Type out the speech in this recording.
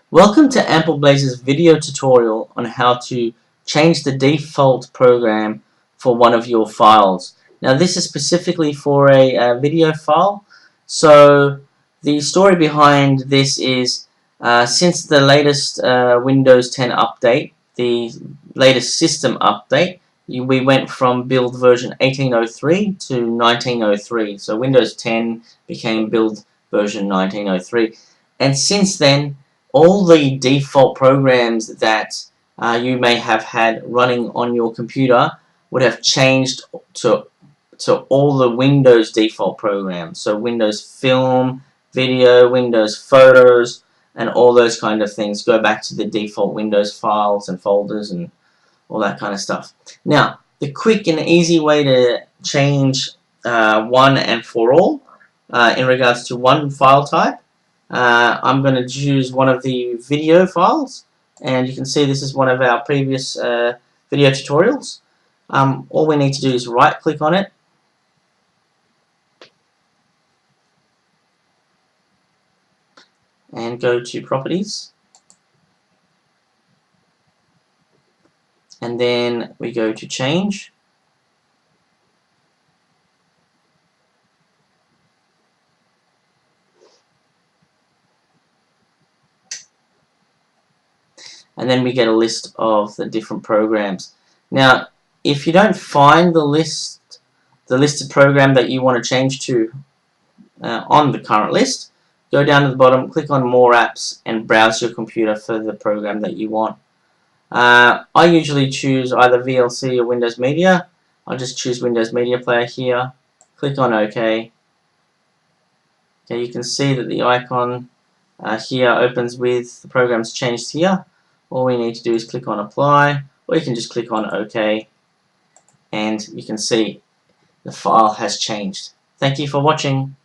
Welcome to AmpleBlaze's video tutorial on how to change the default program for one of your files. Now this is specifically for a video file. So the story behind this is since the latest Windows 10 update, the latest system update, we went from build version 1803 to 1903. So Windows 10 became build version 1903. And since then, all the default programs that you may have had running on your computer would have changed to all the Windows default programs. So Windows Film, Video, Windows Photos, and all those kind of things go back to the default Windows files and folders and all that kind of stuff. Now, the quick and easy way to change one and for all in regards to one file type, I'm going to choose one of the video files, and you can see this is one of our previous video tutorials. All we need to do is right click on it, and go to Properties, and then we go to Change, and then we get a list of the different programs. Now, if you don't find the listed program that you want to change to on the current list, go down to the bottom, click on More Apps, and browse your computer for the program that you want. I usually choose either VLC or Windows Media. I'll just choose Windows Media Player here, click on OK. Okay, you can see that the icon here opens with the programs changed here. All we need to do is click on Apply, or you can just click on OK, and you can see the file has changed. Thank you for watching.